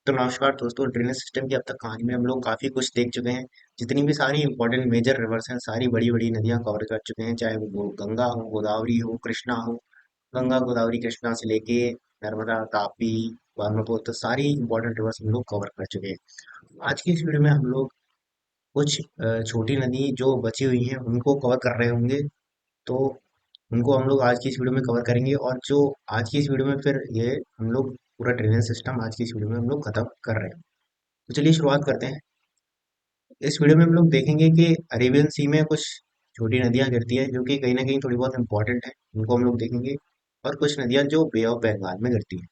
तो नमस्कार दोस्तों, ड्रेनेज सिस्टम की अब तक कहानी में हम लोग काफी कुछ देख चुके हैं। जितनी भी सारी इंपॉर्टेंट मेजर रिवर्स हैं, सारी बड़ी बड़ी नदियां कवर कर चुके हैं, चाहे वो गंगा हो, गोदावरी हो, कृष्णा हो। गंगा, गोदावरी, कृष्णा से लेके नर्मदा, तापी, ब्रह्मपुत्र, सारी इंपॉर्टेंट रिवर्स हम लोग कवर कर चुके हैं। आज की इस वीडियो में हम लोग कुछ छोटी नदी जो बची हुई हैं उनको कवर कर रहे होंगे। तो उनको हम लोग आज की इस वीडियो में कवर करेंगे, और जो आज की इस वीडियो में फिर ये हम लोग पूरा ड्रेनेज सिस्टम आज की इस वीडियो में हम लोग खत्म कर रहे हैं। तो चलिए शुरुआत करते हैं। इस वीडियो में हम लोग देखेंगे कि अरेबियन सी में कुछ छोटी नदियां गिरती है जो कि कहीं ना कहीं थोड़ी बहुत इंपॉर्टेंट है, उनको हम लोग देखेंगे। और कुछ नदियां जो बे ऑफ बंगाल में गिरती है।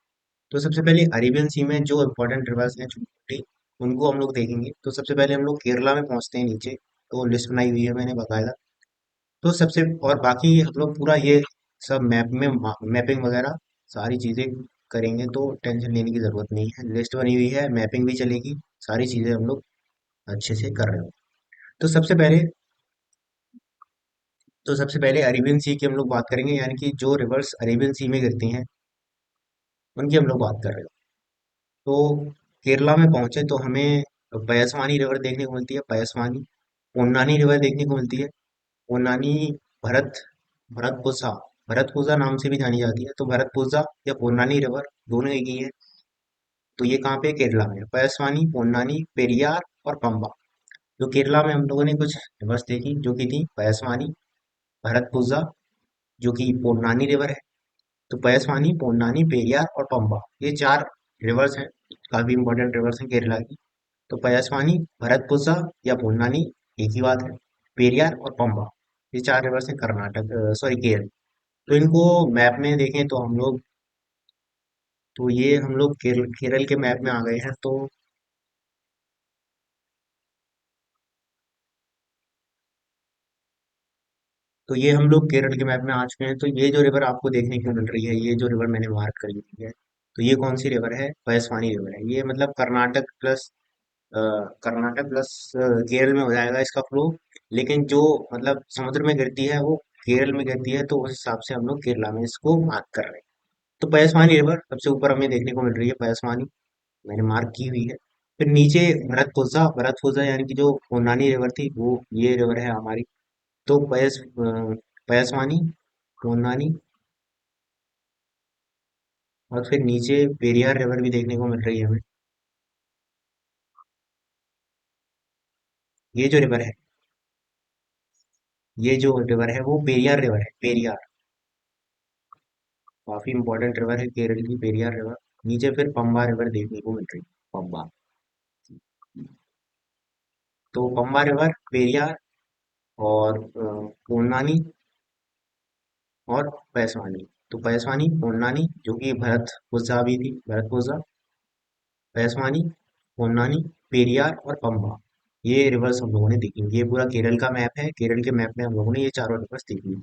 तो सबसे पहले अरेबियन सी में जो इंपॉर्टेंट रिवर्स हैं छोटी छोटी, उनको हम लोग देखेंगे। तो सबसे पहले हम लोग केरला में पहुंचते हैं नीचे। तो लिस्ट बनाई हुई है मैंने बकायदा। तो सबसे और बाकी हम लोग पूरा ये सब मैप में मैपिंग वगैरह सारी चीजें करेंगे, तो टेंशन लेने की जरूरत नहीं है। लिस्ट बनी हुई है, मैपिंग भी चलेगी, सारी चीजें हम लोग अच्छे से कर रहे हो। तो सबसे पहले तो सबसे पहले अरेबियन सी की हम लोग बात करेंगे, यानी कि जो रिवर्स अरेबियन सी में गिरती हैं उनकी हम लोग बात कर रहे हो। तो केरला में पहुंचे तो हमें पयसवानी रिवर देखने को मिलती है, पयसवानी। पोन्नानी रिवर देखने को मिलती है, पोन्नानी। भरत भरतपुजा भरतपुजा नाम से भी जानी जाती है। तो भरतपुजा या पोन्नानी रिवर दोनों एक ही है। तो ये कहाँ पे है? केरला में। पयसवानी, पोन्नानी, पेरियार और पंबा। जो केरला में हम लोगों ने कुछ रिवर्स देखी जो कि थी पयसवानी, भरतपुजा, जो कि पोन्नानी रिवर है। तो पयसवानी, पोन्नानी, पेरियार और पंबा, ये चार रिवर्स हैं। काफी इंपॉर्टेंट रिवर्स हैं केरला की। तो पयसवानी, भरतपुजा या पोन्नानी एक ही बात है। पेरियार और पंबा, ये चार रिवर्स हैं कर्नाटक, सॉरी, केरल। तो इनको मैप में देखें तो हम लोग, तो ये हम लोग केरल केरल के मैप में आ गए हैं। तो ये हम लोग केरल के मैप में आ चुके हैं। तो ये जो रिवर आपको देखने को मिल रही है, ये जो रिवर मैंने मार्क करी हुई है, तो ये कौन सी रिवर है? पयसवानी रिवर है। ये मतलब कर्नाटक प्लस केरल में हो जाएगा इसका फ्लो। लेकिन जो मतलब समुद्र में गिरती है वो केरल में गिरती है, तो उस हिसाब से हम लोग केरला में इसको मार्क कर रहे हैं। तो पयसवानी रिवर सबसे ऊपर हमें देखने को मिल रही है, पयसवानी मैंने मार्क की हुई है। फिर नीचे भरतपुजा यानी कि जो पोनानी रिवर थी, वो ये रिवर है हमारी। तो पयसवानी, पोन्नानी, और फिर नीचे पेरियार रिवर भी देखने को मिल रही है हमें। ये जो रिवर है, ये जो रिवर है वो पेरियार रिवर है, पेरियार। काफी इंपॉर्टेंट रिवर है केरल की, पेरियार रिवर। नीचे फिर पंबा रिवर देखने को मिल रही है, पंबा। तो पंबा रिवर, पेरियार और पोन्नानी और पैसवानी। तो पैसवानी, पोन्नानी, जो कि भरतपुजा भी थी, भरतपुजा, पैसवानी, पोन्नानी, पेरियार और पंबा, ये रिवर्स हम लोगों ने देखी। ये पूरा केरल का मैप है, केरल के मैप में हम लोगों ने ये चारों रिवर्स देखी।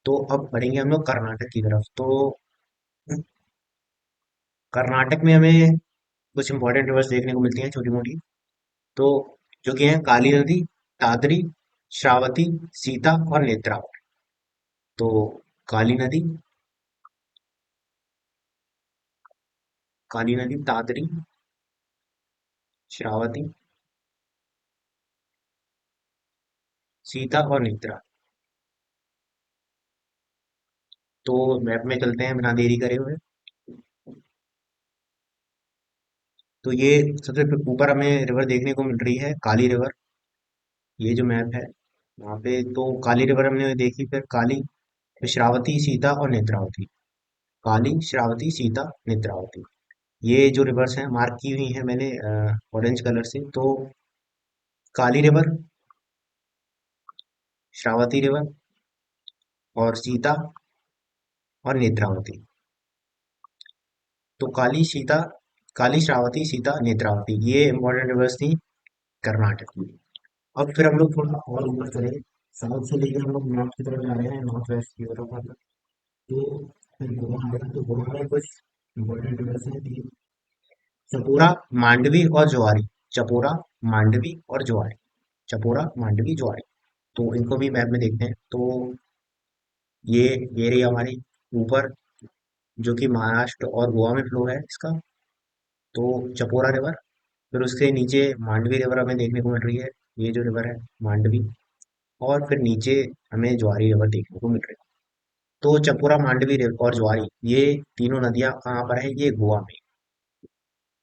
तो अब बढ़ेंगे हम लोग कर्नाटक की तरफ। तो कर्नाटक में हमें कुछ इंपॉर्टेंट रिवर्स देखने को मिलती हैं, छोटी मोटी। तो जो कि हैं काली नदी, तादरी, श्रावती, सीता और नेत्रावती। तो काली नदी, तादरी, श्रावती, सीता और नेत्रा। तो मैप में चलते हैं बिना देरी करे हुए। तो ये सबसे ऊपर हमें रिवर देखने को मिल रही है, काली रिवर। ये जो मैप है वहाँ पे, तो काली रिवर हमने देखी। फिर काली, फिर श्रावती, सीता और नेत्रावती। काली, श्रावती, सीता, नेत्रावती, ये जो रिवर्स हैं मार्क की हुई हैं मैंने ऑरेंज कलर से। तो काली रिवर, श्रावती रिवर और सीता और नेत्रावती। तो काली, श्रावती, सीता, नेत्रावती, ये इंपॉर्टेंट रिवर्स थी कर्नाटक की। अब फिर हम लोग थोड़ा और ऊपर चले, साउथ से लेकर हम लोग नॉर्थ की तरफ जा रहे हैं, नॉर्थ वेस्ट की तरफ मतलब। तो फिर गोवा आएगा, तो गोवा में कुछ इंपॉर्टेंट रिवर्स हैं, चपोरा, मांडवी और ज्वारी। चपोरा, मांडवी और ज्वारी। चपोरा, मांडवी, ज्वारी। तो इनको भी मैप में देखते हैं। तो ये ये रही हमारी ऊपर, जो कि महाराष्ट्र और गोवा में फ्लो है इसका। तो चपोरा रिवर, फिर उसके नीचे मांडवी रिवर हमें देखने को मिल रही है, ये जो रिवर है मांडवी। और फिर नीचे हमें ज्वारी रिवर देखने को मिल रही है। तो चपोरा, मांडवी रिवर और ज्वारी, ये तीनों नदियां कहाँ पर है? ये गोवा में।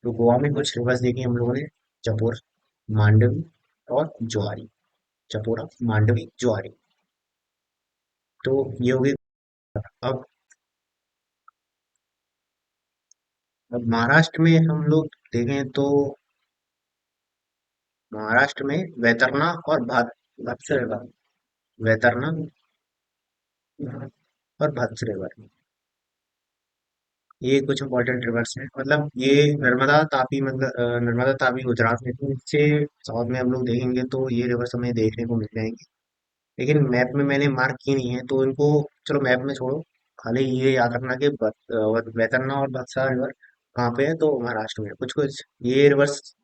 तो गोवा में कुछ रिवर्स देखी हम लोगों ने, चपोर, मांडवी और ज्वारी। चपोरा, मांडवी, ज्वारी। तो ये होगी। अब अब महाराष्ट्र में हम लोग देखें तो महाराष्ट्र में वैतरणा और भद्र रिवर, वैतरणा और भद्र रिवर, ये कुछ इंपॉर्टेंट रिवर्स हैं। मतलब ये नर्मदा तापी, मतलब नर्मदा तापी गुजरात में थी, नीचे साउथ में हम लोग देखेंगे तो ये रिवर्स हमें देखने को मिल जाएंगे। लेकिन मैप में मैंने मार्क की नहीं है तो इनको चलो मैप में छोड़ो। खाली ये याद रखना कि वैतरना और बक्सा रिवर कहाँ पे है, तो महाराष्ट्र में। कुछ कुछ ये रिवर्स,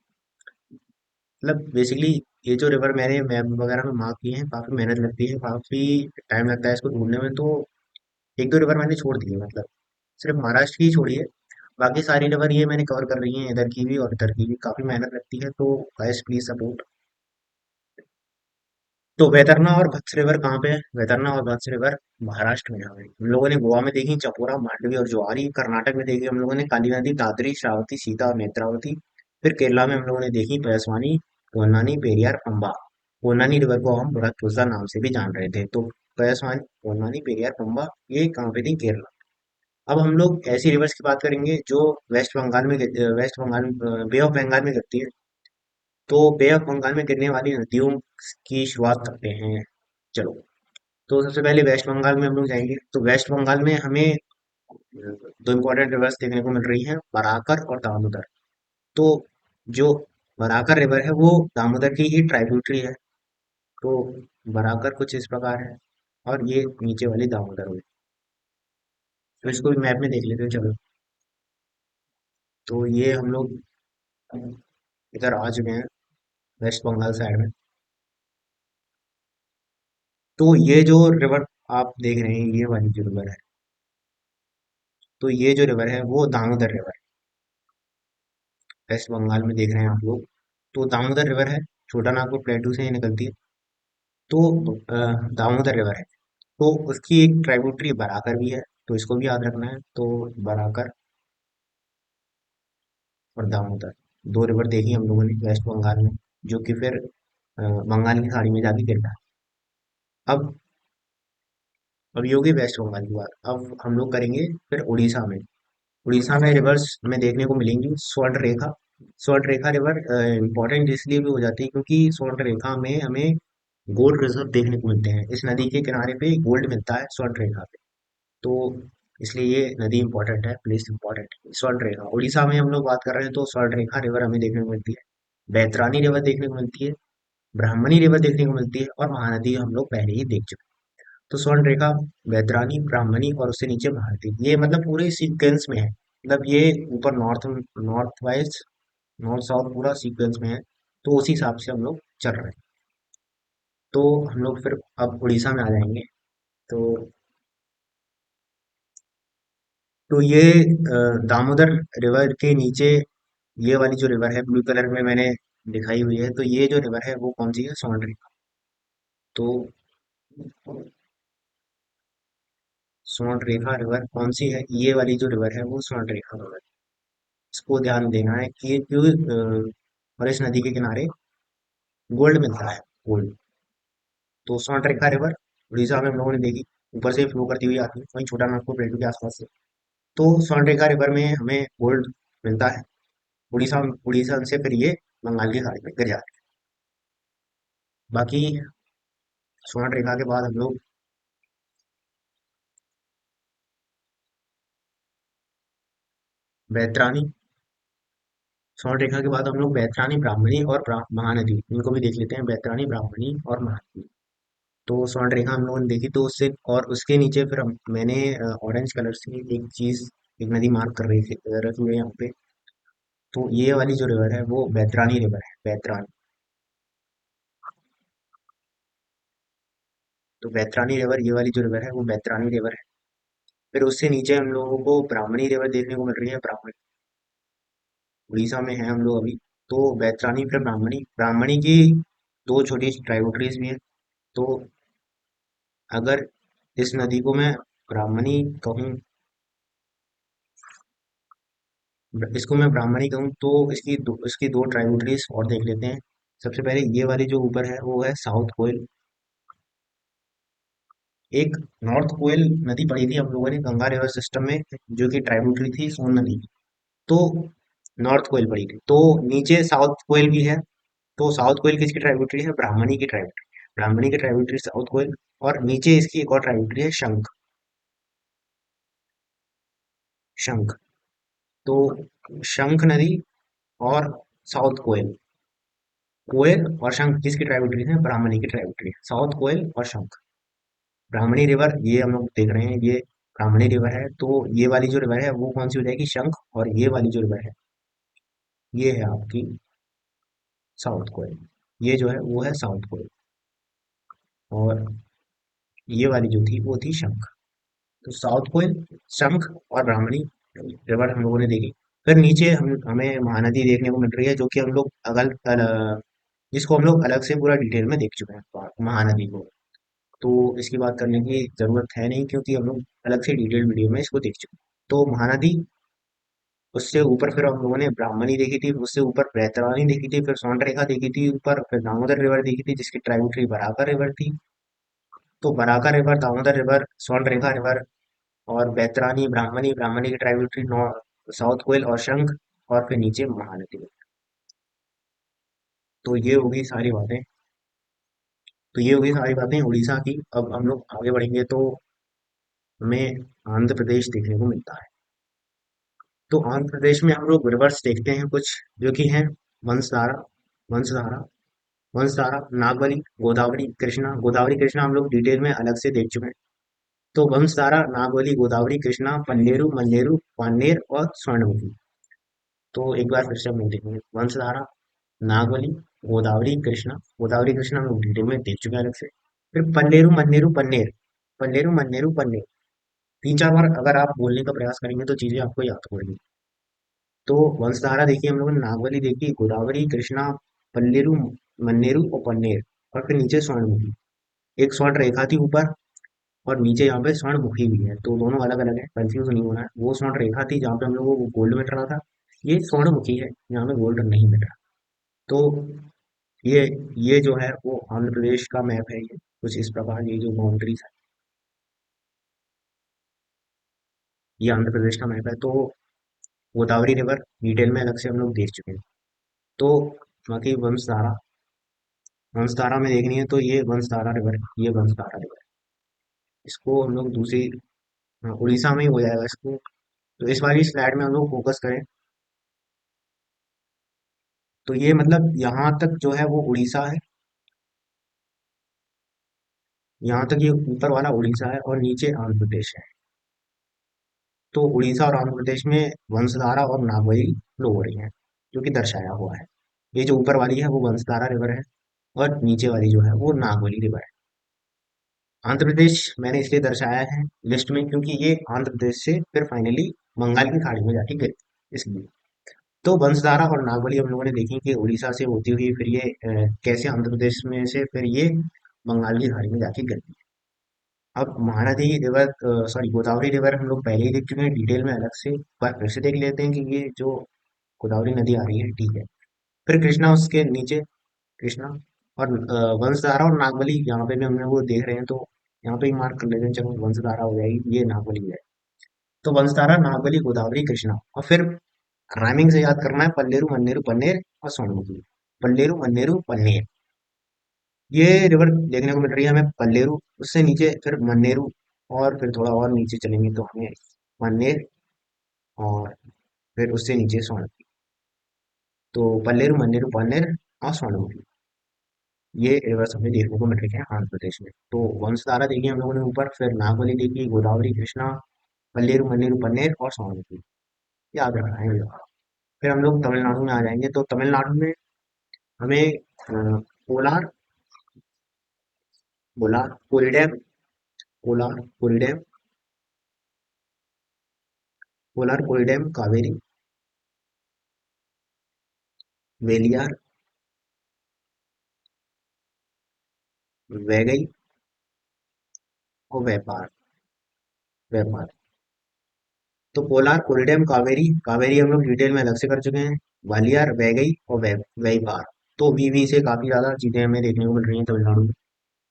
मतलब बेसिकली ये जो रिवर मैंने मैप वगैरह में मार्क किए हैं, काफी मेहनत लगती है, काफी टाइम लगता है इसको ढूंढने में। तो एक दो रिवर मैंने छोड़ दी है, मतलब सिर्फ महाराष्ट्र की ही छोड़ी है। बाकी सारी रिवर ये मैंने कवर कर रही है, इधर की भी और इधर की भी। काफी मेहनत लगती है, तो गाइस प्लीज सपोर्ट। तो वैतरना और भद्र रिवर कहाँ पे है? वैतरना और भद्र रिवर महाराष्ट्र में है। हम लोगों ने गोवा में देखी चपोरा, मांडवी और ज्वारी। कर्नाटक में देखी हम लोगों ने काली नदी, दादरी, श्रावती, सीता और नेत्रावती। फिर केरला में हम लोगों ने देखी पयसवानी, पोन्नानी, पेरियार, पंबा। पोन्नानी रिवर को हम बृहत्पुजा नाम से भी जान रहे थे। तो पयसवानी, पोन्नानी, पेरियार, पंबा, ये कहाँ पे थी? केरला। अब हम लोग ऐसी रिवर्स की बात करेंगे जो वेस्ट बंगाल में west Bengal, bay of Bengal में गिरती है। तो बे ऑफ बंगाल में गिरने वाली नदियों की शुरुआत करते हैं। चलो, तो सबसे पहले वेस्ट बंगाल में हम लोग जाएंगे। तो वेस्ट बंगाल में हमें दो इंपॉर्टेंट रिवर्स देखने को मिल रही हैं, बराकर और दामोदर। तो जो बराकर रिवर है वो दामोदर की ही ट्राइब्यूटरी है। तो बराकर कुछ इस प्रकार है, और ये नीचे वाली दामोदर हुई। तो इसको भी मैप में देख लेते हैं, चलो। तो ये हम लोग इधर आ चुके हैं, वेस्ट बंगाल साइड में। तो ये जो रिवर आप देख रहे हैं, ये वाली जो रिवर है, तो ये जो रिवर है वो दामोदर रिवर, वेस्ट बंगाल में देख रहे हैं आप लोग। तो दामोदर रिवर है, छोटा नागपुर प्लेटू से ही निकलती है। तो दामोदर रिवर है, तो उसकी एक ट्राइब्यूटरी बराकर भी है, तो इसको भी याद रखना है। तो बराकर और दामोदर, दो रिवर देखी हम लोगों ने वेस्ट बंगाल में, जो कि फिर बंगाल की खाड़ी में जाके गिरता है। अब अब ये होगी वेस्ट बंगाल की बात। अब हम लोग करेंगे फिर उड़ीसा में। उड़ीसा में रिवर्स हमें देखने को मिलेंगी स्वर्ण रेखा। स्वर्ण रेखा रिवर इंपॉर्टेंट इसलिए भी हो जाती है क्योंकि स्वर्ण रेखा में हमें गोल्ड रिजर्व देखने को मिलते हैं। इस नदी के किनारे पे गोल्ड मिलता है स्वर्ण रेखा पे। तो इसलिए ये नदी इंपॉर्टेंट है, प्लेस इंपॉर्टेंट है। स्वर्ण रेखा उड़ीसा में हम लोग बात कर रहे हैं, तो स्वर्ण रेखा रिवर हमें देखने को मिलती है। बैतरानी रिवर देखने को मिलती है, ब्राह्मणी रिवर देखने को मिलती है, और महानदी हम लोग पहले ही देख चुके हैं। तो स्वर्ण रेखा, बैतरानी, ब्राह्मणी और उससे नीचे महानदी, ये मतलब पूरे सीक्वेंस में है। मतलब ये ऊपर north north wise, north south पूरा सीक्वेंस में है। तो उसी हिसाब से हम लोग चल रहे हैं। तो हम लोग फिर अब उड़ीसा में आ जाएंगे। तो ये दामोदर रिवर के नीचे ये वाली जो रिवर है ब्लू कलर में मैंने दिखाई हुई है, तो ये जो रिवर है वो कौन सी है? स्वर्ण रेखा। तो स्वर्ण रेखा रिवर कौन सी है? ये वाली जो रिवर है वो स्वर्ण रेखा रिवर। इसको ध्यान देना है कि ये क्यों, और इस नदी के किनारे गोल्ड मिलता है, गोल्ड। तो स्वर्ण रेखा रिवर उड़ीसा में हम लोगों ने देखी, ऊपर से फ्लो करती हुई आती है, वहीं छोटा नागपुर प्लेटू के आसपास से। तो स्वर्ण रेखा रिवर में हमें गोल्ड मिलता है। उड़ीसा उड़ीसा से फिर ये बंगाल की खाड़ी में गिर जाती है। बाकी स्वर्ण रेखा के बाद हम लोग बैतरानी, स्वर्ण रेखा के बाद हम लोग बैतरानी, ब्राह्मणी और महानदी, इनको भी देख लेते हैं। बैतरानी, ब्राह्मणी और महानदी। तो स्वर्ण रेखा हम लोगों ने देखी, तो उससे और उसके नीचे फिर मैंने ऑरेंज कलर से एक चीज, एक नदी मार्क कर रही थी, रखी हुई है यहाँ पे। तो ये वाली जो रिवर है वो बैतरानी रिवर है, बैतरानी। तो बैतरानी रिवर, ये वाली जो रिवर है वो बैतरानी रिवर है। फिर उससे नीचे हम लोगों को ब्राह्मणी रिवर देखने को मिल रही है, ब्राह्मणी। उड़ीसा में है हम लोग अभी। तो बैतरानी फिर ब्राह्मणी, ब्राह्मणी की दो छोटी ट्राइब्यूटरीज भी हैं। तो अगर इस नदी को मैं ब्राह्मणी कहूँ, इसको मैं ब्राह्मणी कहूँ, तो इसकी दो ट्राइब्यूटरीज और देख लेते हैं। सबसे पहले ये वाली जो ऊपर है वो है साउथ कोयल। एक नॉर्थ कोयल नदी पड़ी थी हम लोगों ने गंगा रिवर सिस्टम में, जो कि ट्राइब्यूटरी थी सोन नदी की। तो नॉर्थ कोयल पड़ी थी, तो नीचे साउथ कोयल भी है। तो साउथ कोयल किसकी ट्राइब्यूटरी है? ब्राह्मणी की ट्राइब्यूटरी। ब्राह्मणी की ट्राइब्यूटरी साउथ कोयल। और नीचे इसकी एक और ट्राइब्यूटरी है शंख। शंख। तो शंख नदी और साउथ कोयल। कोयल और शंख किसकी ट्राइब्यूटरी है? ब्राह्मणी की ट्राइब्यूटरी है। साउथ कोयल और शंख। ब्राह्मणी रिवर ये हम लोग देख रहे हैं, ये ब्राह्मणी रिवर है। तो ये वाली जो रिवर है वो कौन सी हो जाएगी? शंख। और ये वाली जो रिवर है ये है आपकी साउथ कोयल। ये जो है वो है साउथ कोयल। और ये वाली जो थी वो थी शंख। तो साउथ कोयल, शंख और ब्राह्मणी रिवर हम लोगों ने देखी। फिर नीचे हमें महानदी देखने को मिल रही है, जो कि हम लोग जिसको हम लोग अलग से पूरा डिटेल में देख चुके हैं महानदी को। तो इसकी बात करने की जरूरत है नहीं, क्योंकि हम लोग अलग से डिटेल वीडियो में इसको देख चुके हैं। तो महानदी, उससे ऊपर फिर हम लोगों ने ब्राह्मणी देखी थी, उससे ऊपर बैतरानी देखी थी, फिर स्वर्णरेखा देखी थी ऊपर, फिर दामोदर रिवर देखी थी जिसकी ट्राइब्यूटरी बराकर रिवर थी। तो Barakar river, Damodar river, Subarnarekha river और बैतरानी, ब्राह्मणी, ब्राह्मणी की ट्राइब्यूटरी साउथ कोयल और शंख, और फिर नीचे महानदी। तो ये होगी सारी बातें। तो ये होगी सारी बातें उड़ीसा की। अब हम लोग आगे बढ़ेंगे तो हमें आंध्र प्रदेश देखने को मिलता है। तो आंध्र प्रदेश में हम लोग रिवर्स देखते हैं कुछ, जो कि हैं वंशधारा, वंशधारा, वंशधारा, नागवली, गोदावरी, कृष्णा। गोदावरी कृष्णा हम लोग डिटेल में अलग से देख चुके हैं। तो वंशधारा, नागवली, गोदावरी, कृष्णा, पन्नेरु, मन्नेरु, पानेर और स्वर्णमुखी। तो एक बार फिर से हम लोग देखेंगे वंशधारा, नागवली, गोदावरी, कृष्णा। गोदावरी कृष्णा हम लोग डिटेल में देख चुके हैं अलग से। फिर पन्नेरु, मन्नेरु, पन्नेर। पन्नेरु, मन्नेरु, पन्नेर। तीन चार बार अगर आप बोलने का प्रयास करेंगे तो चीजें आपको याद होंगी। तो वंशधारा देखी हम लोगों ने, नागवली देखी, गोदावरी, कृष्णा, पल्लेरु, मन्नेरु और पन्नेर। और फिर नीचे स्वर्णमुखी। एक स्वर्ण रेखा थी ऊपर, और नीचे यहाँ पे स्वर्णमुखी भी है। तो दोनों अलग अलग है, कंफ्यूज नहीं होना है। वो स्वर्ण रेखा थी जहाँ पे हम लोगों को गोल्ड मिल रहा था। ये स्वर्णमुखी है यहाँ पे गोल्ड नहीं मिल रहा। तो ये ये जो है वो आंध्र प्रदेश का मैप है। ये कुछ इस प्रकार, ये जो बाउंड्रीज है ये आंध्र प्रदेश का मैप है। तो गोदावरी रिवर डिटेल में अलग से हम लोग देख चुके हैं। तो बाकी वंशधारा, वंशधारा में देखनी है तो ये वंशधारा रिवर, ये वंशधारा रिवर। इसको हम लोग दूसरी, हाँ, उड़ीसा में ही हो जाएगा इसको। तो इस वाली स्लाइड में हम लोग फोकस करें तो ये मतलब यहाँ तक जो है वो उड़ीसा है। यहाँ तक ये ऊपर वाला उड़ीसा है और नीचे आंध्र प्रदेश है। तो उड़ीसा और आंध्र प्रदेश में वंशधारा और नागवली फ्लो हो रही है, जो कि दर्शाया हुआ है। ये जो ऊपर वाली है वो वंशधारा रिवर है, और नीचे वाली जो है वो नागवली रिवर है। आंध्र प्रदेश मैंने इसलिए दर्शाया है लिस्ट में, क्योंकि ये आंध्र प्रदेश से फिर फाइनली बंगाल की खाड़ी में जाके गिरी, इसलिए। तो वंशधारा और नागवली हम लोगों ने देखी कि उड़ीसा से होती हुई फिर ये कैसे आंध्र प्रदेश में से फिर ये बंगाल की खाड़ी में जाके गिरती है। अब Mahanadi river, sorry Godavari river हम लोग पहले ही देख चुके हैं डिटेल में अलग से, पर फिर से देख लेते हैं कि ये जो गोदावरी नदी आ रही है, ठीक है। फिर कृष्णा उसके नीचे, कृष्णा। और वंशधारा और नागवली यहाँ पे भी हमने वो देख रहे हैं, तो यहाँ पे ही मार्क कर लेते हैं। चलो वंशधारा हो जाएगी, ये नागवली है। तो वंशधारा, नागवली, गोदावरी, कृष्णा। और फिर राइमिंग से याद करना है, पल्लेरु, मन्नेरु, पन्नेर और स्वर्णमुखी। पल्लेरु, मन्नेरु, पन्नेर। ये रिवर देखने को मिल रही है हमें पल्लेरु, उससे नीचे फिर मन्नेरु, और फिर थोड़ा और नीचे चलेंगे तो हमें पन्नेर, और फिर उससे नीचे स्वर्णमुखी। तो पल्लेरु, मन्नेरु, पन्नेर और स्वर्णमुखी, ये रिवर्स हमें देखने को मिल रही है आंध्र प्रदेश में। तो वंशधारा देखी हम लोगों ने ऊपर, फिर नागवली देखी, गोदावरी, कृष्णा, पल्लेरु, मन्नेरु, पन्नेर और स्वर्णमुखी, याद रखना है ये। फिर हम लोग तमिलनाडु में आ जाएंगे। तो तमिलनाडु में हमें कोलार, कोलार, कोलिडैम, कोलार, कोलिडैम, कोलार, कोलिडैम, कावेरी, वेलियार, वैगई और व्यापार। व्यापार। तो कोलार, कोल्डेम, कावेरी। कावेरी हम लोग डिटेल में अलग से कर चुके हैं। वालियार, वैगई और वैपार। तो वीवी से काफी ज्यादा चीजें हमें देखने को मिल रही हैं तमिलनाडु में।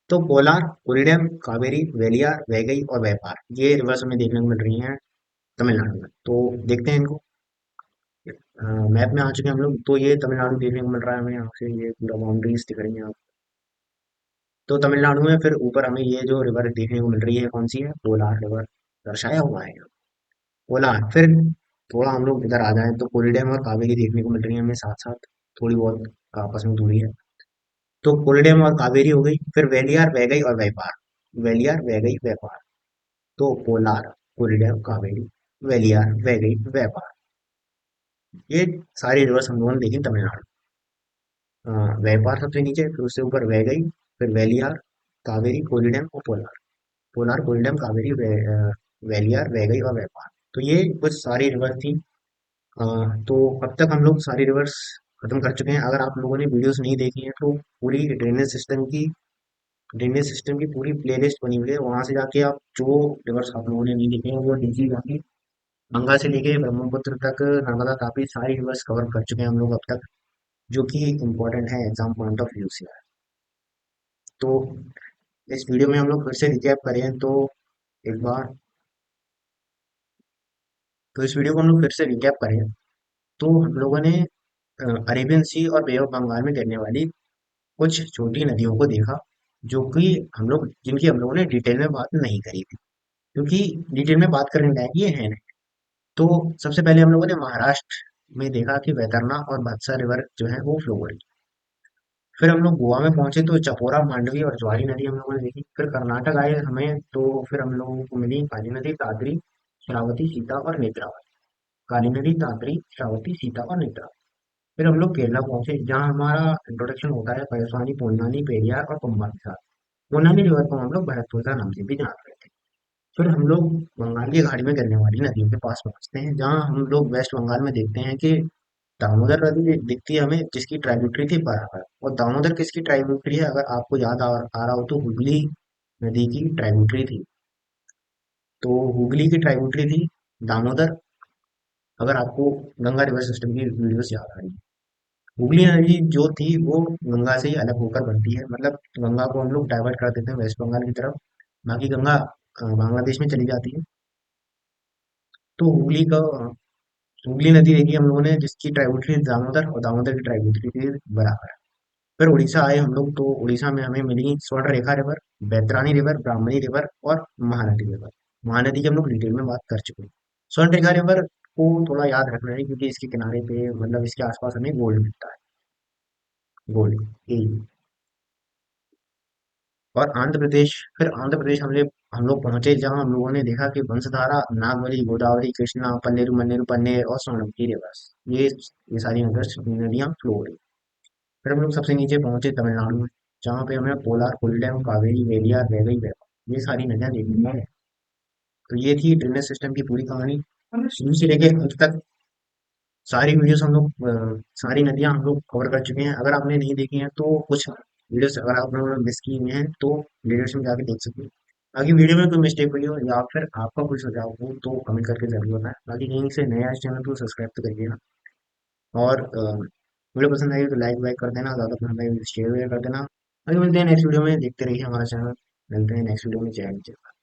तो कोलार, कोल्डेम, कावेरी, वेलियार, वैगई और व्यापार, ये रिवर्स हमें देखने को मिल रही हैं तमिलनाडु में। तो देखते हैं इनको। मैप में आ चुके हैं हम लोग, तो ये तमिलनाडु देखने को मिल रहा है हमें यहाँ से, ये पूरा बाउंड्रीज दिख रही हैं। तो तमिलनाडु में फिर ऊपर हमें ये जो रिवर देखने को मिल रही है, कौन सी है? कोलार रिवर दर्शाया हुआ है यहाँ। कोलार। फिर थोड़ा हम लोग इधर आ जाएं तो कोल्डेम और कावेरी देखने को मिल रही है हमें साथ साथ, थोड़ी बहुत आपस में दूरी है। तो कोल्डेम और कावेरी हो गई, फिर वेलियार, वैगई और व्यापार। वेलियार, वैगई, व्यापार। तो कोलार, कोल्डेम, कावेरी, वेलियार, वैगई, व्यापार, ये सारी रिवर्स हम लोगों ने देखी तमिलनाडु। व्यापार सबसे नीचे, फिर उससे ऊपर वैगई, फिर वेलियार, कावेरी, कोल्डेम और पोलार। पोलार, कोल्डेम, कावेरी, वेलियार, वैगई और व्यापार। तो ये कुछ सारी रिवर थी। तो अब तक हम लोग सारी रिवर्स खत्म कर चुके हैं। अगर आप लोगों ने वीडियोस नहीं देखी हैं तो पूरी ड्रेनेज सिस्टम की पूरी प्लेलिस्ट बनी हुई है, वहां से जाके आप जो रिवर्स आप लोगों ने नहीं देखे हैं वो देखिए जाके। गंगा से लेके ब्रह्मपुत्र तक, नर्मदा, तापी, सारी रिवर्स कवर कर चुके हैं हम लोग अब तक, जो कि इम्पोर्टेंट है एग्जाम पॉइंट ऑफ व्यू से। तो इस वीडियो में हम लोग फिर से रिकैप करें तो एक बार, तो इस वीडियो को हम लोग फिर से रिकैप करें तो हम लोगों ने अरेबियन सी और बे ऑफ बंगाल में गिरने वाली कुछ छोटी नदियों को देखा, जो कि हम लोग जिनकी हम लोगों ने डिटेल में बात नहीं करी थी, क्योंकि डिटेल में बात करने लायक ये है नहीं। तो सबसे पहले हम लोगों ने महाराष्ट्र में देखा कि वैतरना और भद्रा रिवर जो है वो फ्लो हो रही है। फिर हम लोग गोवा में पहुंचे तो चपोरा, मांडवी और ज्वारी नदी हम लोगों ने देखी। फिर कर्नाटक आए हमें तो फिर हम लोगों को मिली काली नदी, ताद्री, श्रावती, सीता और नेत्रावती। काली नदी, ताद्री, श्रावती, सीता और नेत्रावती। फिर हम लोग केरला पहुंचे, जहाँ हमारा इंट्रोडक्शन होता है पयोसानी, पोन्नानी, पेरियार और पंबा के साथ। पोन्नानी रिवर को हम लोग भरतपुर नाम से भी जान रहे थे। फिर हम लोग बंगाल की खाड़ी में गिरने वाली नदियों के पास पहुंचते हैं, जहाँ हम लोग वेस्ट बंगाल में देखते हैं कि दामोदर नदी दिखती है हमें, जिसकी ट्राइब्यूटरी थी बराबर। और दामोदर किसकी ट्राइब्यूटरी है, अगर आपको याद आ रहा हो तो हुगली नदी की ट्राइब्यूटरी थी। तो हुगली की ट्राइब्यूटरी थी दामोदर, अगर आपको गंगा रिवर सिस्टम की वीडियोस याद आ रही है। हुगली नदी जो थी वो गंगा से ही अलग होकर बनती है, मतलब गंगा को हम लोग डाइवर्ट कर देते हैं वेस्ट बंगाल की तरफ, बाकी गंगा बांग्लादेश में चली जाती है। तो हुगली नदी देखी हम लोगों ने, जिसकी ट्राइब्यूटरी दामोदर और दामोदर की ट्राइब्यूटरी थी बराबर। फिर उड़ीसा आए हम लोग, तो उड़ीसा में हमें मिली स्वर्ण रेखा रिवर, बैतरानी रिवर, ब्राह्मणी रिवर और महानदी रिवर। महानदी की हम लोग डिटेल में बात कर चुके हैं। स्वर्ण रेखा रिवर को थोड़ा याद रखना है, क्योंकि इसके किनारे पे, मतलब इसके आसपास हमें गोल्ड मिलता है। गोल्ड। और आंध्र प्रदेश। फिर आंध्र प्रदेश हम लोग पहुंचे, जहां हम लोगों ने देखा कि वंशधारा, नागवली, गोदावरी, कृष्णा, पल्लेरू, मन्नेरू, पन्ने और स्वर्णमुखी रिवर्स, ये सारी नदियां फ्लो हो रही। फिर हम लोग सबसे नीचे पहुंचे तमिलनाडु में, जहाँ पे हमें पोलार, कोल्डेम, कावेरी, वेलियार, वैगई, वैगई, ये सारी नदियां देखने को मिली। तो ये थी ड्रेनेज सिस्टम की पूरी कहानी, शुरू से लेके अंत तक। सारी वीडियोस हम लोग सारी नदियां हम लोग कवर कर चुके हैं। अगर आपने नहीं देखी हैं तो कुछ वीडियोस अगर आप लोगों ने मिस की हुई हैं तो वीडियोस में जाके देख सकते हैं। बाकी वीडियो में कोई मिस्टेक हुई हो या फिर आपका कोई सुझाव हो तो कमेंट करके जरूर बताएं। बाकी यहीं से नया इस चैनल को सब्सक्राइब तो करिएगा। और वीडियो पसंद आई तो लाइक वाइक कर देना, ज़्यादा पसंद आई तो शेयर वेयर कर देना। अभी मिलते हैं नेक्स्ट वीडियो में, देखते रहिए हमारा चैनल। मिलते हैं नेक्स्ट वीडियो में। जय हिंद, जय भारत।